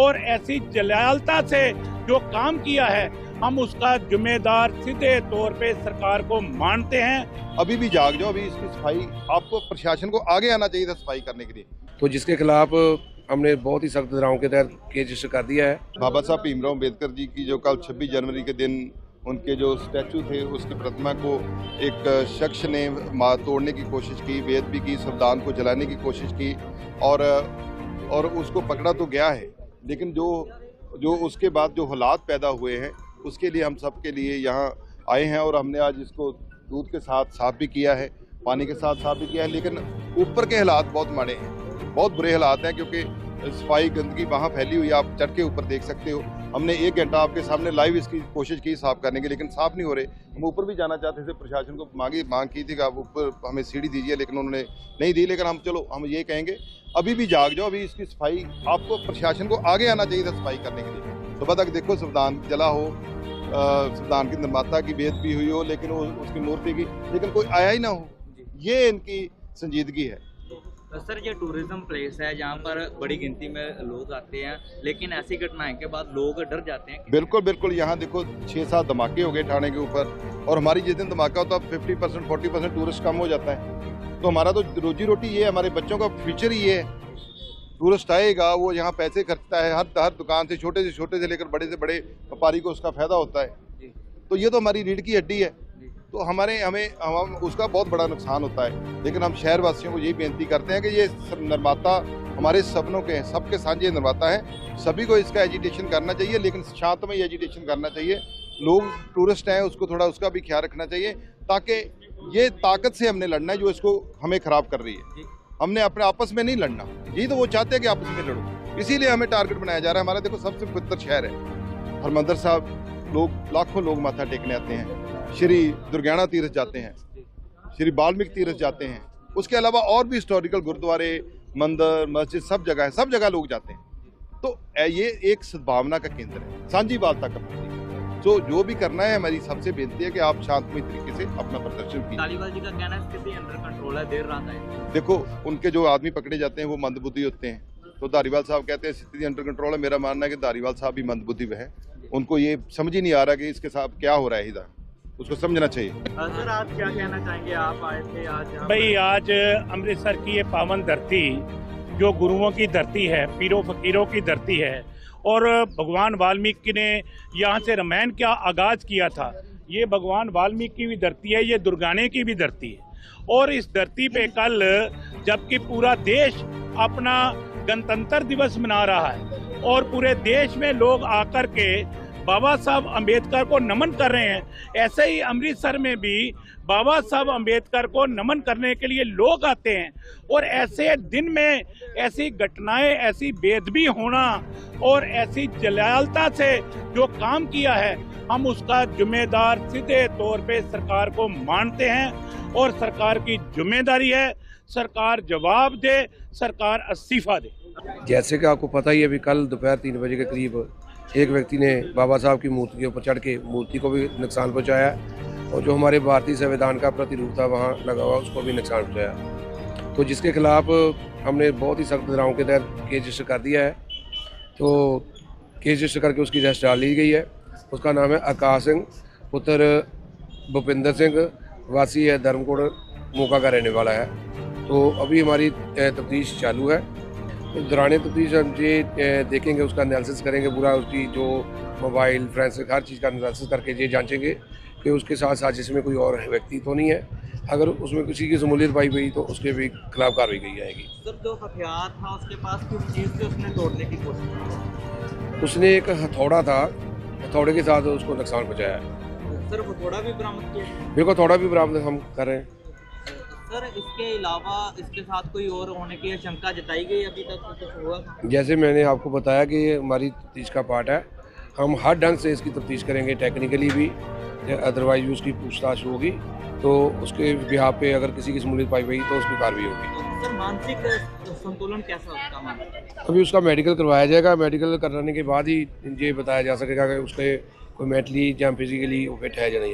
और ऐसी जलालता से जो काम किया है हम उसका जिम्मेदार सीधे तौर पे सरकार को मानते हैं। अभी भी जाग जाओ, अभी इसकी सफाई, आपको प्रशासन को आगे आना चाहिए था सफाई करने के लिए। तो जिसके खिलाफ हमने बहुत ही सख्त धाराओं के तहत केस रजिस्टर कर दिया है। बाबा साहब भीमराव अम्बेडकर जी की जो कल 26 जनवरी के दिन उनके जो स्टैचू थे उसकी प्रतिमा को एक शख्स ने तोड़ने की कोशिश की, बेअदबी की, संविधान को जलाने की कोशिश की और उसको पकड़ा तो गया है, लेकिन जो उसके बाद जो हालात पैदा हुए हैं उसके लिए हम सब के लिए यहाँ आए हैं और हमने आज इसको दूध के साथ साफ भी किया है, पानी के साथ साफ भी किया है। लेकिन ऊपर के हालात बहुत माड़े हैं, बहुत बुरे हालात हैं, क्योंकि सफाई गंदगी वहाँ फैली हुई है, आप चढ़ के ऊपर देख सकते हो। हमने 1 घंटा आपके सामने लाइव इसकी कोशिश की साफ करने की, लेकिन साफ नहीं हो रहे। हम ऊपर भी जाना चाहते थे, प्रशासन को मांग की थी कि आप ऊपर हमें सीढ़ी दीजिए, लेकिन उन्होंने नहीं दी। लेकिन हम ये कहेंगे अभी भी जाग जाओ, अभी इसकी सफाई, आपको प्रशासन को आगे आना चाहिए था सफाई करने के लिए। सुबह तक देखो संविधान जला हो, संविधान की निर्माता की बेइज्जती हुई हो, लेकिन उसकी मूर्ति की, लेकिन कोई आया ही ना हो, ये इनकी संजीदगी है। सर ये टूरिज्म प्लेस है जहाँ पर बड़ी गिनती में लोग आते हैं, लेकिन ऐसी घटनाएं के बाद लोग डर जाते हैं। बिल्कुल बिल्कुल, यहाँ देखो 6-7 धमाके हो गए ठाणे के ऊपर, और हमारी जिस दिन धमाका होता है 50% 40% टूरिस्ट कम हो जाता है। तो हमारा तो रोजी रोटी ये है, हमारे बच्चों का फ्यूचर ही ये है। टूरिस्ट आएगा, वो यहाँ पैसे खर्चता है, हर दुकान से छोटे से लेकर बड़े से बड़े व्यापारी को उसका फायदा होता है। तो ये तो हमारी रीढ़ की हड्डी है, तो हमें उसका बहुत बड़ा नुकसान होता है। लेकिन हम शहर वासियों को यही बेनती करते हैं कि ये निर्माता हमारे सपनों के हैं, सबके साझे निर्माता हैं, सभी को इसका एजिटेशन करना चाहिए, लेकिन शांतमय एजिटेशन करना चाहिए। लोग टूरिस्ट हैं, उसको थोड़ा उसका भी ख्याल रखना चाहिए, ताकि ये ताकत से हमने लड़ना है जो इसको हमें खराब कर रही है। हमने अपने आपस में नहीं लड़ना, यही तो वो चाहते हैं कि आपस में लड़ो, इसीलिए हमें टारगेट बनाया जा रहा है। हमारा देखो सबसे पवित्र शहर है हरमंदिर साहब, लाखों लोग माथा टेकने आते हैं, श्री दुर्गाना तीर्थ जाते हैं, श्री वाल्मीकि तीर्थ जाते हैं, उसके अलावा और भी हिस्टोरिकल गुरुद्वारे, मंदिर, मस्जिद, सब जगह लोग जाते हैं। तो ये एक सद्भावना का केंद्र है, सांझीवालता का प्रतीक। तो जो भी करना है, हमारी सबसे बेनती है कि आप शांतमय तरीके से अपना प्रदर्शन कीजिए। धालीवाल जी का कहना है स्थिति अंडर कंट्रोल है, देर रात आए। देखो उनके जो आदमी पकड़े जाते हैं वो मंदबुद्धि होते हैं, तो धालीवाल साहब कहते हैं स्थिति अंडर कंट्रोल है। मेरा मानना है कि धालीवाल साहब भी मंदबुद्धि है, उनको ये समझ ही नहीं आ रहा कि इसके साथ क्या हो रहा है, इधर उसको समझना चाहिए। सर आप क्या कहना चाहेंगे, आप आए थे आज? भाई आज अमृतसर की ये पावन धरती जो गुरुओं की धरती है, पीरों फकीरों की धरती है, और भगवान वाल्मीकि ने यहाँ से रामायण का आगाज किया था। ये भगवान वाल्मीकि की भी धरती है, ये दुर्गाने की भी धरती है। और इस धरती पे कल जबकि पूरा देश अपना गणतंत्र दिवस मना रहा है और पूरे देश में लोग आकर के बाबा साहब अम्बेडकर को नमन कर रहे हैं, ऐसे ही अमृतसर में भी बाबा साहब अम्बेडकर को नमन करने के लिए लोग आते हैं। और ऐसे दिन में ऐसी घटनाएं, ऐसी बेअदबी होना और ऐसी जलालता से जो काम किया है हम उसका जिम्मेदार सीधे तौर पे सरकार को मानते हैं, और सरकार की जिम्मेदारी है सरकार जवाब दे, सरकार इस्तीफा दे। जैसे कि आपको पता ही है, अभी कल दोपहर 3 बजे के करीब एक व्यक्ति ने बाबा साहब की मूर्ति के ऊपर चढ़ के मूर्ति को भी नुकसान पहुंचाया, और जो हमारे भारतीय संविधान का प्रतिरूप था वहाँ लगा हुआ उसको भी नुकसान पहुंचाया। तो जिसके खिलाफ हमने बहुत ही सख्त धाराओं के तहत केस रजिस्टर कर दिया है। तो केस रजिस्टर करके उसकी अरेस्ट डाल ली गई है। उसका नाम है आकाश सिंह पुत्र भूपिंदर सिंह, वासी है धर्मकोट मोका का रहने वाला है। तो अभी हमारी तफ्तीश चालू है। दौरान तफ्तीश हम ये देखेंगे, उसका एनालिसिस करेंगे पूरा, उसकी जो मोबाइल फोरेंसिक हर चीज़ का एनालिसिस करके ये जांचेंगे कि उसके साथ साजिश में कोई और व्यक्ति तो नहीं है। अगर उसमें किसी की शमूलियत पाई गई तो उसके भी खिलाफ कार्रवाई की जाएगी। सर जो हथियार था उसके पास किस चीज़ से उसने तोड़ने की कोशिश की? उसने एक हथौड़ा था, हथौड़े के साथ उसको नुकसान पहुँचाया। सर हथौड़ा भी बरामद किया? बिल्कुल, हथौड़ा भी बरामद हम कर रहे हैं। सर इसके अलावा इसके साथ कोई और होने की आशंका जताई गई अभी तक कुछ हुआ? जैसे मैंने आपको बताया कि ये हमारी तफ्तीश का पार्ट है, हम हर ढंग से इसकी तफ्तीश करेंगे, टेक्निकली भी, अदरवाइज भी उसकी पूछताछ होगी। तो उसके बिहाफ पे अगर किसी की शमूलियत पाई गई तो उसकी कार्रवाई होगी। सर मानसिक संतुलन कैसा उसका? अभी उसका मेडिकल करवाया जाएगा, मेडिकल कराने के बाद ही ये बताया जा सकेगा कि उसके कोई मेंटली या फिजिकली फिट है या नहीं है।